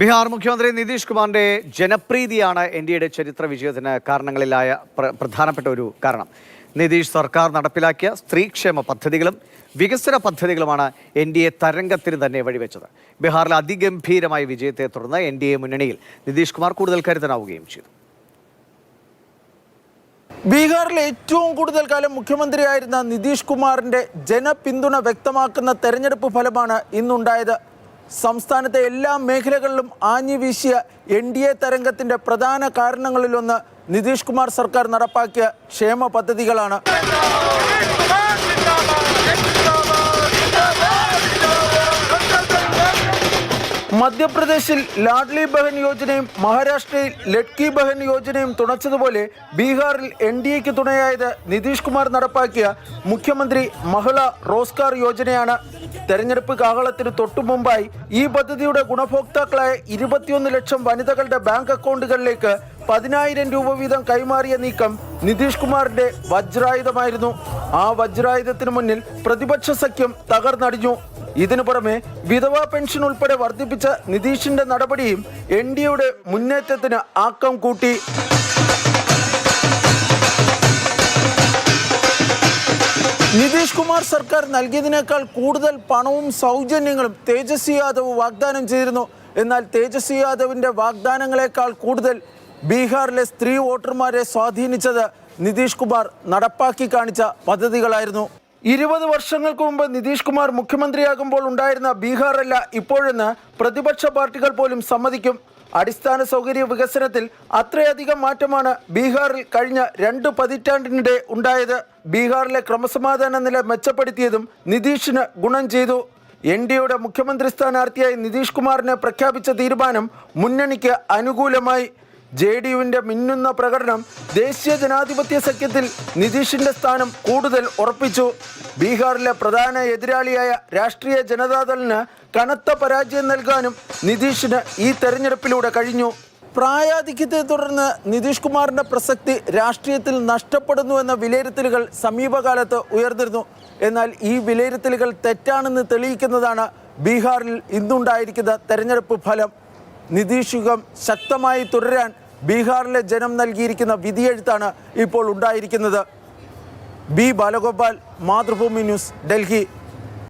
ബീഹാർ മുഖ്യമന്ത്രി നിതീഷ് കുമാറിന്റെ ജനപ്രീതിയാണ് എൻഡിഎയുടെ ചരിത്ര വിജയത്തിന് കാരണങ്ങളിലായ പ്രധാനപ്പെട്ട ഒരു കാരണം. നിതീഷ് സർക്കാർ നടപ്പിലാക്കിയ സ്ത്രീക്ഷേമ പദ്ധതികളും വികസന പദ്ധതികളുമാണ് എൻഡിഎ തരംഗത്തിന് തന്നെ വഴിവെച്ചത്. ബീഹാറിലെ അതിഗംഭീരമായ വിജയത്തെ തുടർന്ന് എൻഡിഎ മുന്നണിയിൽ നിതീഷ് കുമാർ കൂടുതൽ കരുത്തനാവുകയും ചെയ്തു. ബീഹാറിലെ ഏറ്റവും കൂടുതൽ കാലം മുഖ്യമന്ത്രിയായിരുന്ന നിതീഷ് കുമാറിന്റെ ജനപിന്തുണ വ്യക്തമാക്കുന്ന തെരഞ്ഞെടുപ്പ് ഫലമാണ് ഇന്നുണ്ടായത്. സംസ്ഥാനത്തെ എല്ലാ മേഖലകളിലും ആഞ്ഞു വീശിയ എൻഡിഎ തരംഗത്തിന്റെ പ്രധാന കാരണങ്ങളിലൊന്ന് നിതീഷ് കുമാർ സർക്കാർ നടപ്പാക്കിയ ക്ഷേമ പദ്ധതികളാണ്. മധ്യപ്രദേശിൽ ലാഡ്ലി ബഹൻ യോജനയും മഹാരാഷ്ട്രയിൽ ലഡ്കി ബഹൻ യോജനയും തുണച്ചതുപോലെ ബീഹാറിൽ എൻഡിഎക്ക് തുണയായത് നിതീഷ് കുമാർ നടപ്പാക്കിയ മുഖ്യമന്ത്രി മഹിള റോസ്ഗാർ യോജനയാണ്. തെരഞ്ഞെടുപ്പ് കാഹളത്തിന് തൊട്ടു മുമ്പായി ഈ പദ്ധതിയുടെ ഗുണഭോക്താക്കളായ 21 ലക്ഷം വനിതകളുടെ ബാങ്ക് അക്കൗണ്ടുകളിലേക്ക് 10,000 രൂപ വീതം കൈമാറിയ നീക്കം നിതീഷ് കുമാറിന്റെ വജ്രായുധമായിരുന്നു. ആ വജ്രായുധത്തിന് മുന്നിൽ പ്രതിപക്ഷ സഖ്യം തകർന്നടിഞ്ഞു. ഇതിനു പുറമെ വിധവാ പെൻഷൻ ഉൾപ്പെടെ വർദ്ധിപ്പിച്ച നിതീഷിന്റെ നടപടിയും എൻഡിഎയുടെ മുന്നേറ്റത്തിന് ആക്കം കൂട്ടി. നിതീഷ് കുമാർ സർക്കാർ നൽകിയതിനേക്കാൾ കൂടുതൽ പണവും സൗജന്യങ്ങളും തേജസ്വി യാദവ് വാഗ്ദാനം ചെയ്തിരുന്നു. എന്നാൽ തേജസ്വി യാദവിന്റെ വാഗ്ദാനങ്ങളെക്കാൾ കൂടുതൽ ബീഹാറിലെ സ്ത്രീ വോട്ടർമാരെ സ്വാധീനിച്ചത് നിതീഷ് കുമാർ നടപ്പാക്കി കാണിച്ച പദ്ധതികളായിരുന്നു. 20 വർഷങ്ങൾക്ക് മുമ്പ് നിതീഷ് കുമാർ മുഖ്യമന്ത്രിയാകുമ്പോൾ ഉണ്ടായിരുന്ന ബീഹാറല്ല ഇപ്പോഴെന്ന് പ്രതിപക്ഷ പാർട്ടികൾ പോലും സമ്മതിക്കും. അടിസ്ഥാന സൗകര്യ വികസനത്തിൽ അത്രയധികം മാറ്റമാണ് ബീഹാറിൽ കഴിഞ്ഞ 2 പതിറ്റാണ്ടിനിടെ ഉണ്ടായത്. ബീഹാറിലെ ക്രമസമാധാന നില മെച്ചപ്പെടുത്തിയതും നിതീഷിന് ഗുണം ചെയ്തു. എൻഡിഎയുടെ മുഖ്യമന്ത്രി സ്ഥാനാർത്ഥിയായി നിതീഷ് കുമാറിനെ പ്രഖ്യാപിച്ച തീരുമാനം മുന്നണിക്ക് അനുകൂലമായി. ജെഡിയുവിന്റെ മിന്നുന്ന പ്രകടനം ദേശീയ ജനാധിപത്യ സഖ്യത്തിൽ നിതീഷിന്റെ സ്ഥാനം കൂടുതൽ ഉറപ്പിച്ചു. ബീഹാറിലെ പ്രധാന എതിരാളിയായ രാഷ്ട്രീയ ജനതാദളിന് കനത്ത പരാജയം നൽകാനും നിതീഷിന് ഈ തെരഞ്ഞെടുപ്പിലൂടെ കഴിഞ്ഞു. പ്രായാധിക്യത്തെ തുടർന്ന് നിതീഷ് കുമാറിന്റെ പ്രസക്തി രാഷ്ട്രീയത്തിൽ നഷ്ടപ്പെടുന്നു എന്ന വിലയിരുത്തലുകൾ സമീപകാലത്ത് ഉയർന്നിരുന്നു. എന്നാൽ ഈ വിലയിരുത്തലുകൾ തെറ്റാണെന്ന് തെളിയിക്കുന്നതാണ് ബീഹാറിൽ ഇന്നുണ്ടായിരിക്കുന്ന തെരഞ്ഞെടുപ്പ് ഫലം. നിതീഷ് യുഗം ശക്തമായി തുടരാൻ ബീഹാറിലെ ജനം നൽകിയിരിക്കുന്ന വിധിയെഴുത്താണ് ഇപ്പോൾ ഉണ്ടായിരിക്കുന്നത്. B Balagopal, Mathrubhumi news, Delhi.